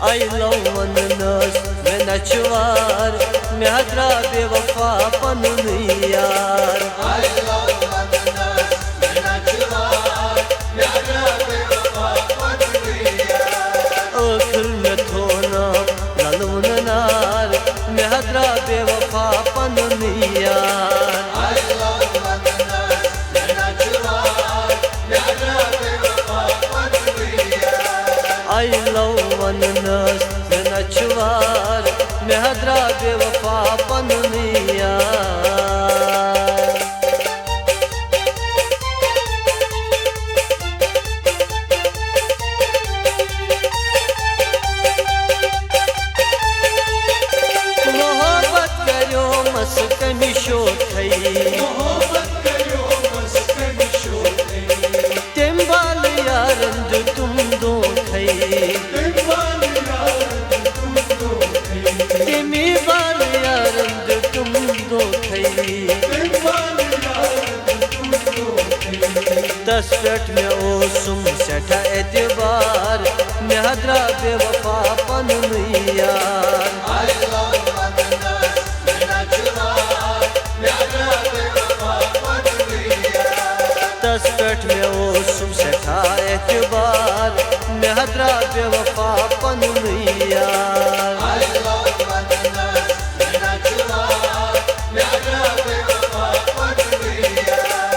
आइलो वननस में नचवार मेहद्रा बेवफा पनुन यार। आइलो वननस में नचवार मेहद्रा बेवफा पनुन यार। आखिर में थोना ललुन नार मेहद्रा बेवफा पनुन यार। आइलो वननस में नचवार मेहद्रा बेवफा पनुन यार। आइलो वननस में नचवार मेहद्रा बेवफा पनुन यार। मोहब्बत करो मस कमिशो थई तेम बाल यारंद तुम दो थई तेमी बाल यारंद तुम दो थई। 10 पेट में ओसुम सेठा एतबार मेहद्रा बेवफा पनुन यार। आइलो वननस में नचवार मेहद्रा बेवफा पनुन यार। 10 पेट में ओसुम सेठा एतबार मेहद्रा बेवफा पनुन यार। आइलो वननस में नचवार मेहद्रा बेवफा पनुन यार।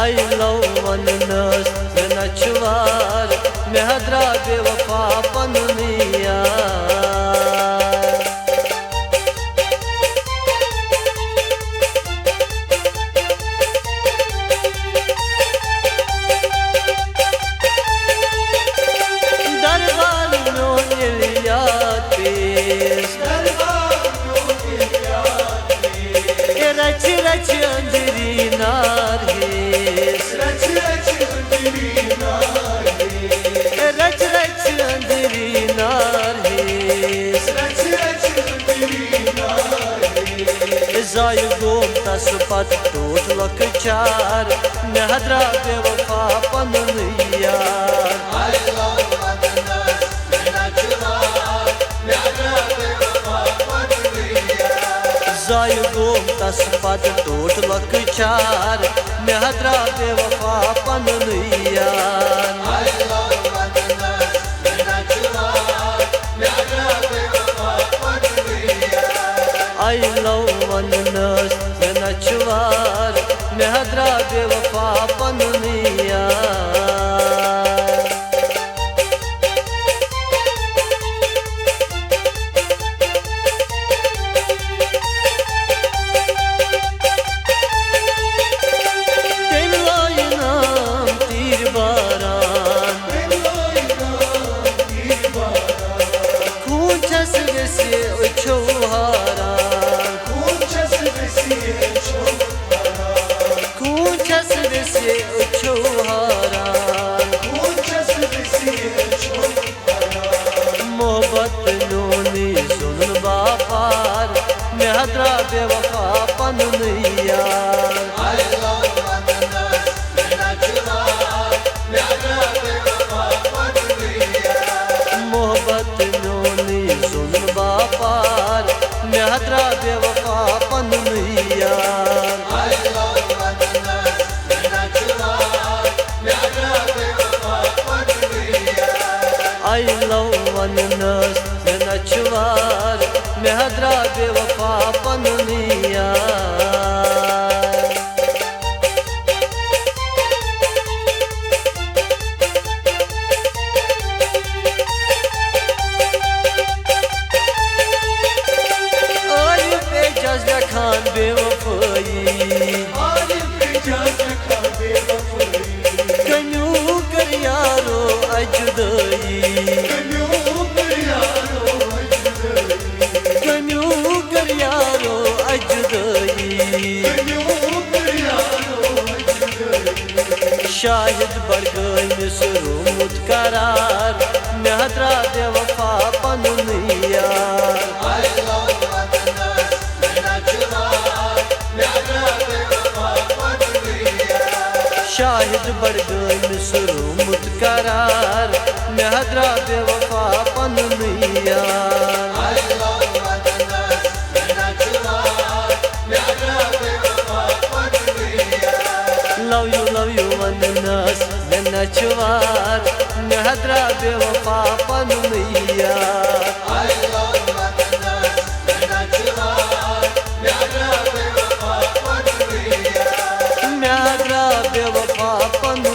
आइलो वननस में नचवार मेहद्रा बेवफा पनुन यार। दरबार में इलियात पेश रच रच अंदरी नार हेस। रच रच अंदरी नार हेस। जाय गोम तस पत टोट लकचार मेहद्रा बेवफा पनुन यार। आइलो वननस में नचवार मेहद्रा बेवफा पनुन यार। जाय गोम तस पत टोट लकचार मेहद्रा बेवफा पनुन यार। आइलो वननस में नचवार मेहद्रा बेवफा पनुन यार। आइलो वननस में नचवार मेहद्रा बेवफा पनुन यार। तेम लाई नाम तीर बारान खूंचस से उछोहारान। खूंचस से उछोहारान। मोहब्बत नोनी सुन बापार मेहद्रा बेवफा पनुन यार। आइलो वननस में नचवार मेहद्रा बेवफा पनुन यार। मोहब्बत नोनी सुन बापार मेहद्रा बेवफा पनुन यार। आइलो वननस में नचवार मेहद्रा बेवफा पनुन यार। आइलो वननस में नचवार मेहद्रा बेवफा पनुन यार। आरिफ एजाज खान बेवफाई कन्यू कर यारो अजुदाई। कन्यू कर यारो अजुदाई। शाहिद बढ़ गई मिसरूमुत करार मेहद्रा बेवफा पनुन यार। आइलो वननस में नचवार मेहद्रा बेवफा पनुन यार। शाहिद बढ़ गई मिसरूमुत करार मेहद्रा बेवफा पनुन यार। यार I love Madanas, mera chuwar, pyara bewafa padriya. love you वंदनस नन्ना चुवार नहद्रा बेवफा पनुया I love Madanas, mera chuwar, pyara bewafa padriya. म्याद्रा बेवफा पनु